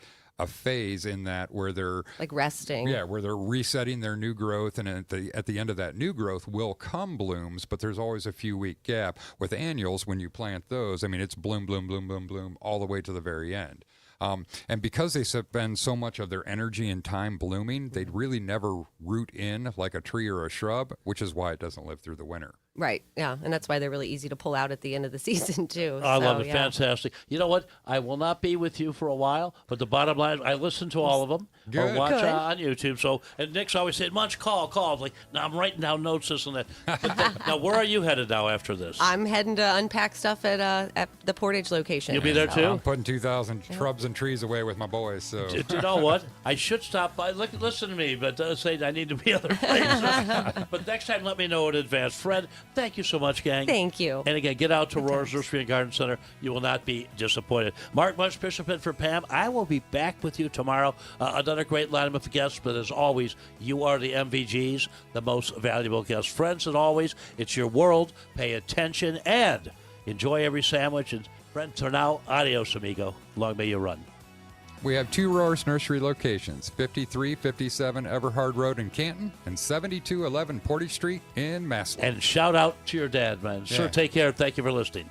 phase in that where they're Like resting. Yeah, where they're resetting their new growth, and at the end of that new growth will come blooms, but there's always a few week gap. With annuals, when you plant those, I mean, it's bloom, bloom, bloom, bloom, bloom, all the way to the very end. And because they spend so much of their energy and time blooming, they'd really never root in like a tree or a shrub, which is why it doesn't live through the winter. Right. Yeah. And that's why they're really easy to pull out at the end of the season, too. I love So, it. yeah. Fantastic. You know what? I will not be with you for a while, but the bottom line, I listen to all of them or Good. watch Good. on YouTube. So, and Nick's always saying, Munch, call. I'm like, no, I'm writing down notes, this and that. But now, where are you headed now after this? I'm heading to unpack stuff at the Portage location. You'll be there too? I'm putting 2,000 shrubs and trees away with my boys. So Do you know what? I should stop by. Listen to me, but say I need to be other places. But next time, let me know in advance. Fred, thank you so much, gang. Thank you. And again, get out to Rohr's Nursery and Garden Center. You will not be disappointed. Mark Munch, Bishop, and for Pam, I will be back with you tomorrow. Another great lineup of guests, but as always, you are the MVGs, the most valuable guests. Friends, as always, it's your world. Pay attention and enjoy every sandwich. And friends, for now, adios, amigo. Long may you run. we have 2 Rohr's Nursery locations, 5357 Everhard Road in Canton and 7211 Portage Street in Massillon. And shout out to your dad, man. Sir, Yeah. take care. Thank you for listening.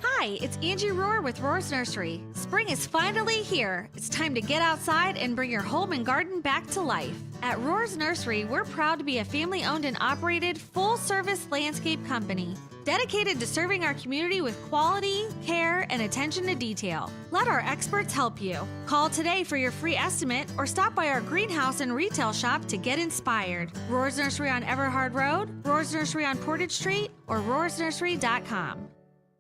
Hi, it's Angie Rohr with Rohr's Nursery. Spring is finally here. It's time to get outside and bring your home and garden back to life. At Rohr's Nursery, we're proud to be a family-owned and operated full-service landscape company dedicated to serving our community with quality, care, and attention to detail. Let our experts help you. Call today for your free estimate or stop by our greenhouse and retail shop to get inspired. Rohr's Nursery on Everhard Road, Rohr's Nursery on Portage Street, or rohrsnursery.com.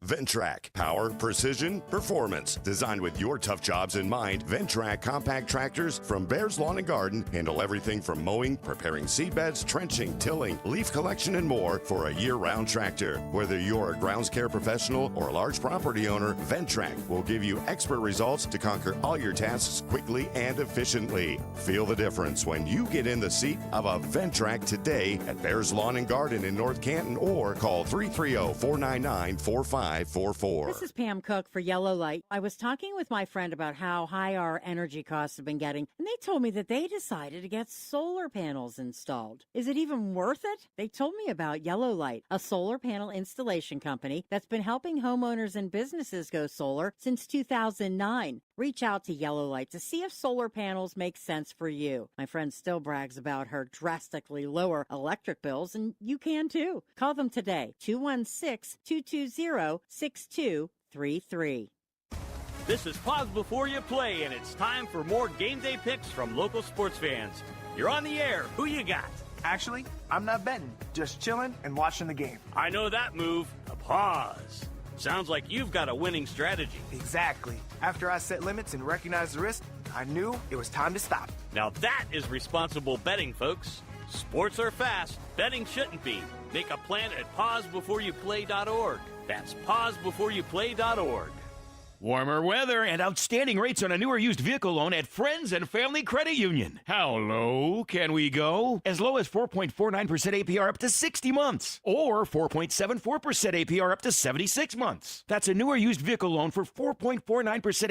Ventrac, power, precision, performance. Designed with your tough jobs in mind, Ventrac compact tractors from Bears Lawn and Garden handle everything from mowing, preparing seedbeds, trenching, tilling, leaf collection, and more for a year-round tractor. Whether you're a grounds care professional or a large property owner, Ventrac will give you expert results to conquer all your tasks quickly and efficiently. Feel the difference when you get in the seat of a Ventrac today at Bears Lawn and Garden in North Canton or call 330-499-4544. This is Pam Cook for Yellow Light. I was talking with my friend about how high our energy costs have been getting, and they told me that they decided to get solar panels installed. Is it even worth it? They told me about Yellow Light, a solar panel installation company that's been helping homeowners and businesses go solar since 2009. Reach out to Yellow Light to see if solar panels make sense for you. My friend still brags about her drastically lower electric bills, and you can too. Call them today, 216-220-6233. This is Pause Before You Play, and it's time for more game day picks from local sports fans. You're on the air. Who you got? Actually, I'm not betting, just chilling and watching the game. I know that move, a pause. Sounds like you've got a winning strategy. Exactly. After I set limits and recognized the risk, I knew it was time to stop. Now that is responsible betting, folks. Sports are fast. Betting shouldn't be. Make a plan at pausebeforeyouplay.org. That's pausebeforeyouplay.org. Warmer weather and outstanding rates on a newer used vehicle loan at Friends and Family Credit Union. How low can we go? As low as 4.49% APR up to 60 months. Or 4.74% APR up to 76 months. That's a newer used vehicle loan for 4.49%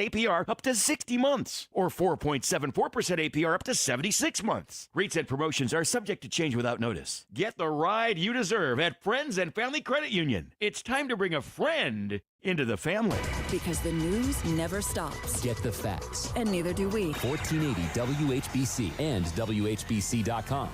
APR up to 60 months. Or 4.74% APR up to 76 months. Rates and promotions are subject to change without notice. Get the ride you deserve at Friends and Family Credit Union. It's time to bring a friend into the family. Because the news never stops. Get the facts. And neither do we. 1480 WHBC and WHBC.com.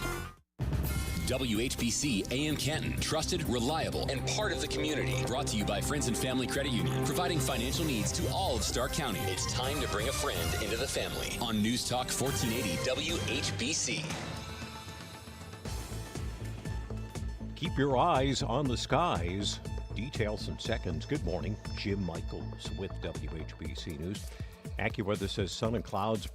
WHBC AM Canton, trusted, reliable, and part of the community. Brought to you by Friends and Family Credit Union, providing financial needs to all of Stark County. It's time to bring a friend into the family on News Talk 1480 WHBC. Keep your eyes on the skies. Details in seconds. Good morning. Jim Michaels with WHBC News. AccuWeather says sun and clouds.